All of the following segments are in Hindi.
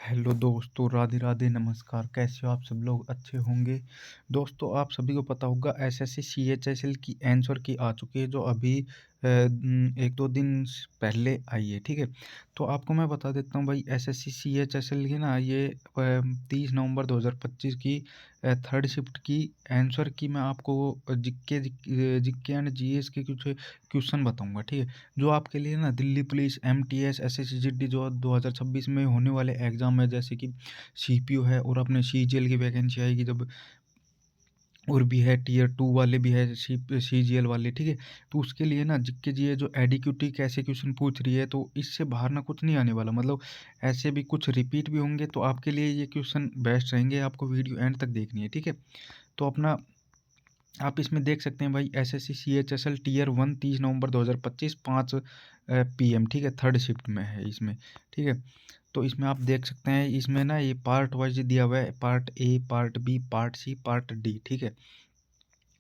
हेलो दोस्तों, राधे राधे, नमस्कार। कैसे हो आप सब लोग? अच्छे होंगे। दोस्तों, आप सभी को पता होगा एसएससी सीएचएसएल की आंसर की आ चुकी है, जो अभी एक दो दिन पहले आई है। ठीक है, तो आपको मैं बता देता हूँ भाई, एसएससी सीएचएसएल की ना ये 30 नवंबर 2025 की थर्ड शिफ्ट की आंसर की मैं आपको जिक्के एंड जीएस के कुछ क्वेश्चन बताऊंगा। ठीक है, जो आपके लिए ना दिल्ली पुलिस, एमटीएस, एसएससी जो 2026 में होने वाले एग्जाम है, जैसे कि सीपीयू है और अपने सीजीएल की वैकेंसी आएगी जब, और भी है टीयर 2 वाले भी है, सीजीएल वाले। ठीक है, तो उसके लिए ना जिक्के जी जो एडिक्यूटी कैसे क्वेश्चन पूछ रही है, तो इससे बाहर ना कुछ नहीं आने वाला। मतलब ऐसे भी कुछ रिपीट भी होंगे, तो आपके लिए ये क्वेश्चन बेस्ट रहेंगे। आपको वीडियो एंड तक देखनी है। ठीक है, तो अपना आप इसमें देख सकते हैं भाई, एसएससी सीएचएसएल टीयर 1 30 नवंबर 2025 5 PM। ठीक है, थर्ड शिफ्ट में है इसमें। ठीक है, तो इसमें आप देख सकते हैं, इसमें ना ये पार्ट वाइज दिया हुआ है, part A, part B, part C, part D. ठीक है,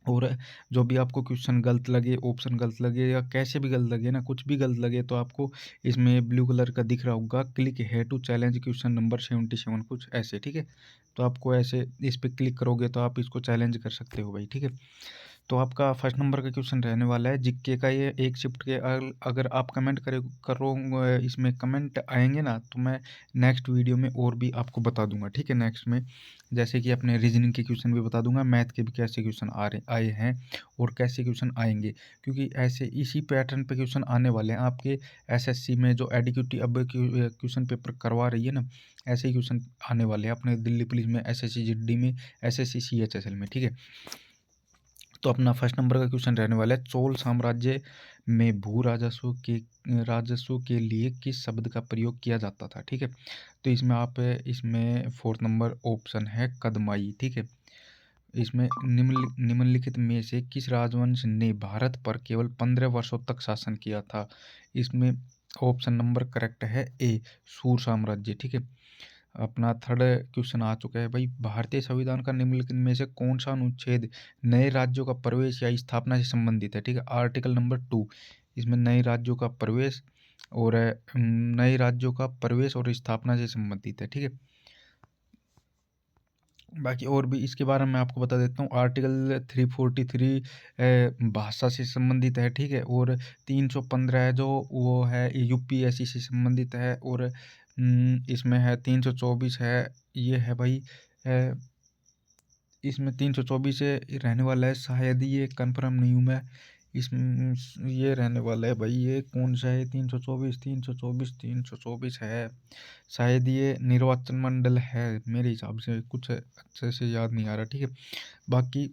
और जो भी आपको क्वेश्चन गलत लगे, ऑप्शन गलत लगे या कैसे भी गलत लगे ना, कुछ भी गलत लगे, तो आपको इसमें ब्लू कलर का दिख रहा होगा, क्लिक है टू चैलेंज क्वेश्चन नंबर 77, कुछ ऐसे। ठीक है, तो आपको ऐसे इस पर क्लिक करोगे तो आप इसको चैलेंज कर सकते हो भाई। ठीक है, तो आपका फर्स्ट नंबर का क्वेश्चन रहने वाला है जीके का। ये एक शिफ्ट के अगर आप कमेंट करो, इसमें कमेंट आएंगे ना, तो मैं नेक्स्ट वीडियो में और भी आपको बता दूंगा। ठीक है, नेक्स्ट में जैसे कि अपने रीजनिंग के क्वेश्चन भी बता दूंगा, मैथ के भी कैसे क्वेश्चन आए हैं और कैसे क्वेश्चन आएंगे, क्योंकि ऐसे इसी पैटर्न पे क्वेश्चन आने वाले हैं आपके एसएससी में। जो एडिक्यूटी अब क्वेश्चन पेपर करवा रही है ना, ऐसे ही क्वेश्चन आने वाले हैं अपने दिल्ली पुलिस में, एसएससी जीडी में, एसएससी सीएचएसएल में। ठीक है, तो अपना फर्स्ट नंबर का क्वेश्चन रहने वाला है, चोल साम्राज्य में भू राजस्व के लिए किस शब्द का प्रयोग किया जाता था। ठीक है, तो इसमें फोर्थ नंबर ऑप्शन है कदमाई। ठीक है, इसमें निम्नलिखित में से किस राजवंश ने भारत पर केवल 15 वर्षों तक शासन किया था। इसमें ऑप्शन नंबर करेक्ट है ए, सूर साम्राज्य। ठीक है, अपना थर्ड क्वेश्चन आ चुका है भाई, भारतीय संविधान का निम्नलिखित में से कौन सा अनुच्छेद नए राज्यों का प्रवेश या स्थापना से संबंधित है। ठीक है, आर्टिकल नंबर 2, इसमें नए राज्यों का प्रवेश और नए राज्यों का प्रवेश और स्थापना से संबंधित है। ठीक है, बाकी और भी इसके बारे में आपको बता देता हूँ। आर्टिकल 343 भाषा से संबंधित है। ठीक है, और 315 है जो वो है यूपीएससी से संबंधित है, और इसमें है 324 है, ये है भाई इसमें 324 से रहने वाला है, शायद ये कंफर्म नहीं हूँ मैं। इसमें ये रहने वाला है भाई, ये कौन सा है? 324 है, शायद ये निर्वाचन मंडल है मेरे हिसाब से, कुछ अच्छे से याद नहीं आ रहा। ठीक है, बाकी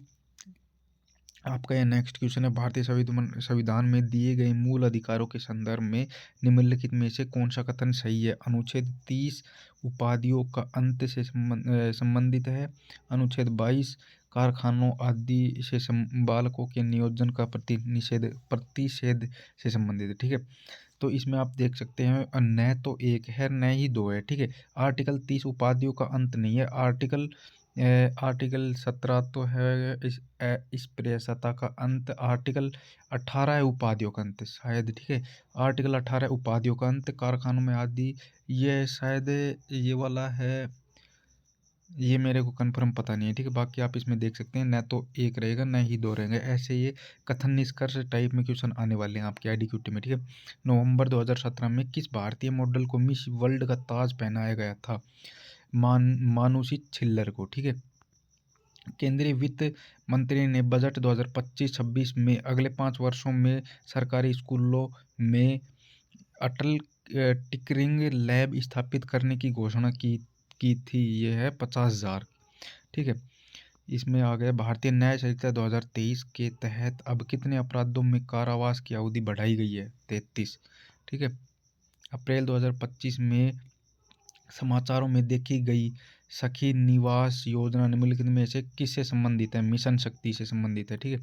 आपका ये नेक्स्ट क्वेश्चन है, भारतीय संविधान में दिए गए मूल अधिकारों के संदर्भ में निम्नलिखित में से कौन सा कथन सही है। अनुच्छेद 30 उपाधियों का अंत से संबंधित है। अनुच्छेद 22 कारखानों आदि से बालकों के नियोजन का प्रतिषेध से संबंधित है। ठीक है, तो इसमें आप देख सकते हैं, न तो एक है न ही दो है। ठीक है, आर्टिकल 30 उपाधियों का अंत नहीं है। आर्टिकल 17 तो है इस प्रयासता का अंत। आर्टिकल 18 है उपाधियों का अंत शायद। ठीक है, आर्टिकल 18 उपाधियों का अंत, कारखानों में आदि, ये शायद ये वाला है, ये मेरे को कंफर्म पता नहीं है। ठीक है, बाकी आप इसमें देख सकते हैं, न तो एक रहेगा न ही दो रहेंगे, ऐसे ये कथन निष्कर्ष टाइप में क्वेश्चन आने वाले हैं आपके आईडीक्यूटी में। ठीक है, नवंबर 2017 में किस भारतीय मॉडल को मिस वर्ल्ड का ताज पहनाया गया था? मानुषी छिल्लर को। ठीक है, केंद्रीय वित्त मंत्री ने बजट 2025-26 में अगले 5 वर्षों में सरकारी स्कूलों में अटल टिकरिंग लैब स्थापित करने की घोषणा की थी। ये है 50,000। ठीक है, इसमें आ गया, भारतीय न्याय संहिता 2023 के तहत अब कितने अपराधों में कारावास की अवधि बढ़ाई गई है? 33। ठीक है, अप्रैल 2025 में समाचारों में देखी गई सखी निवास योजना निम्नलिखित में से किससे संबंधित है? मिशन शक्ति से संबंधित है। ठीक है,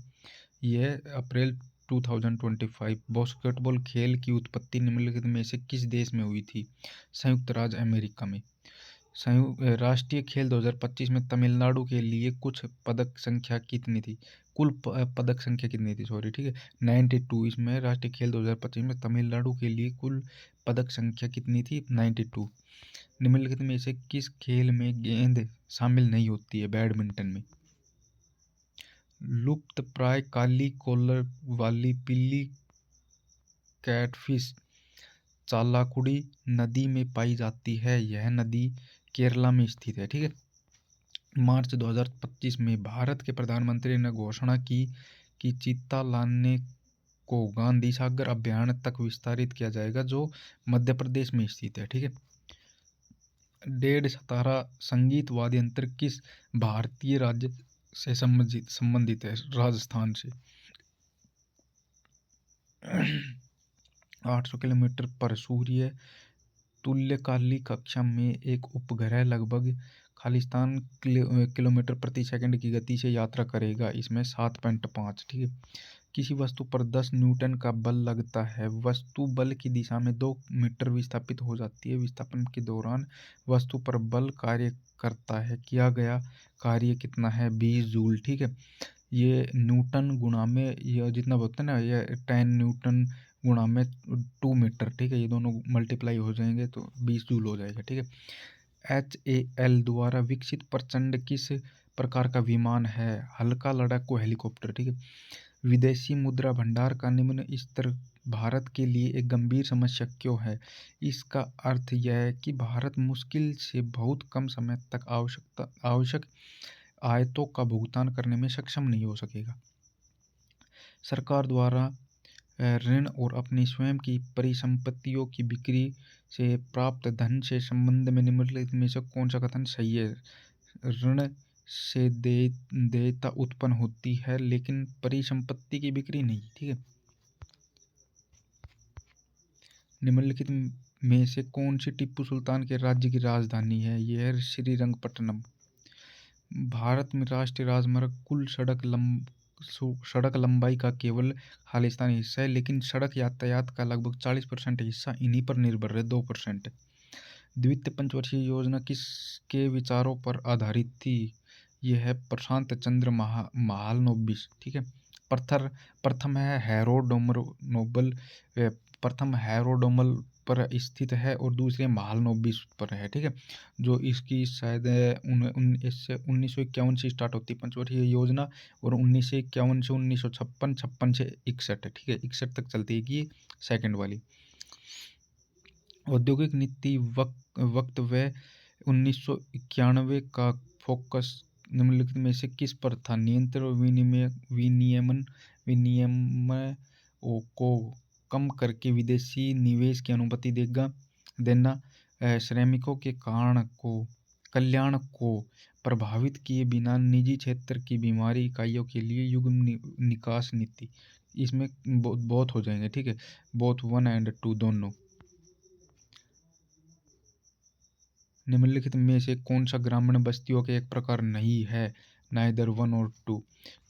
यह अप्रैल 2025। बास्केटबॉल खेल की उत्पत्ति निम्नलिखित में से किस देश में हुई थी? संयुक्त राज्य अमेरिका में। राष्ट्रीय खेल 2025 में तमिलनाडु के लिए कुछ पदक संख्या कितनी थी? कुल पदक संख्या कितनी थी, सॉरी, ठीक है, 92। इसमें राष्ट्रीय खेल 2025 में तमिलनाडु के लिए कुल पदक संख्या कितनी थी? 92। निम्नलिखित में से किस खेल में गेंद शामिल नहीं होती है? बैडमिंटन में। लुप्त प्राय काली कॉलर वाली पीली कैटफिश चालाकुडी नदी में पाई जाती है। यह नदी केरला में स्थित है, ठीक है। मार्च 2025 में भारत के प्रधानमंत्री ने घोषणा की कि चीता लाने को गांधी सागर अभियान तक विस्तारित किया जाएगा, जो मध्य प्रदेश में स्थित है, ठीक है। डेढ़ सतारा संगीत वाद्य यंत्र किस भारतीय राज्य से संबंधित है? राजस्थान से। 800 किलोमीटर पर सूर्य तुल्यकालिक कक्षा में एक उपग्रह लगभग खालिस्तान किलोमीटर प्रति सेकंड की गति से यात्रा करेगा। इसमें 7.5, ठीक है। किसी वस्तु पर 10 न्यूटन का बल लगता है। वस्तु बल की दिशा में 2 मीटर विस्थापित हो जाती है। विस्थापन के दौरान वस्तु पर बल कार्य करता है। किया गया कार्य कितना है? 20 जूल, ठीक है। ये न्यूटन गुणा में ये जितना बोलते हैं ना, ये 10 न्यूटन गुणा में 2 मीटर, ठीक है। ये दोनों मल्टीप्लाई हो जाएंगे तो 20 जूल हो जाएगा, ठीक है। HAL द्वारा विकसित प्रचंड किस प्रकार का विमान है? हल्का लड़ाकू हेलीकॉप्टर, ठीक है। विदेशी मुद्रा भंडार का निम्न स्तर भारत के लिए एक गंभीर समस्या क्यों है? इसका अर्थ यह है कि भारत मुश्किल से बहुत कम समय तक आवश्यक आयतों का भुगतान करने में सक्षम नहीं हो सकेगा। सरकार द्वारा ऋण और अपनी स्वयं की परिसंपत्तियों की बिक्री से प्राप्त धन से संबंध में निम्नलिखित में से कौन सा कथन सही है? ऋण से देयता उत्पन्न होती है, लेकिन परिसंपत्ति की बिक्री नहीं, ठीक है। निम्नलिखित में से कौन सी टीपू सुल्तान के राज्य की राजधानी है? यह है श्रीरंगपट्टनम। भारत में राष्ट्रीय राजमार्ग कुल सड़क लंबाई का केवल खालिस्तानी हिस्सा है, लेकिन सड़क यातायात का लगभग 40% हिस्सा इन्हीं पर निर्भर है, 2%। द्वितीय पंचवर्षीय योजना किसके विचारों पर आधारित थी? यह है प्रशांत चंद्र महालनोबिस, ठीक है। प्रथम है हैरोडोमल पर स्थित है और दूसरे महालनोबिस पर है, ठीक है। जो इसकी शायद 1951 से स्टार्ट होती है पंचवर्षीय योजना, और 1951 से 1956, 56 से 61 है, ठीक है। 61 तक चलती है कि सेकंड वाली। औद्योगिक नीति वक्तव्य 1991 का फोकस निम्नलिखित में से किस पर था? नियंत्रण और विनियमन को कम करके विदेशी निवेश की अनुमति देना, श्रमिकों के कल्याण को प्रभावित किए बिना निजी क्षेत्र की बीमारी इकाइयों के लिए युग्म निकास नीति। इसमें बहुत हो जाएंगे, ठीक है, बोथ 1 और 2 दोनों। निम्नलिखित में से कौन सा ग्रामीण बस्तियों के एक प्रकार नहीं है? नाइदर 1 और 2।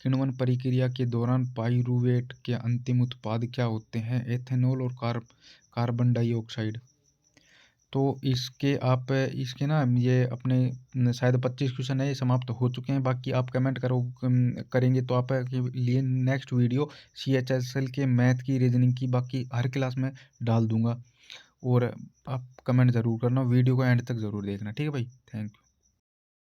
किण्वन प्रक्रिया के दौरान पाइरूवेट के अंतिम उत्पाद क्या होते हैं? एथेनॉल और कार्बन डाइऑक्साइड। तो इसके ना ये अपने शायद 25 क्वेश्चन है, ये समाप्त हो चुके हैं। बाकी आप कमेंट करेंगे तो आपके लिए नेक्स्ट वीडियो CHSL के मैथ की, रीजनिंग की, बाकी हर क्लास में डाल दूंगा। और आप कमेंट ज़रूर करना, वीडियो को एंड तक ज़रूर देखना, ठीक है भाई। Thank you.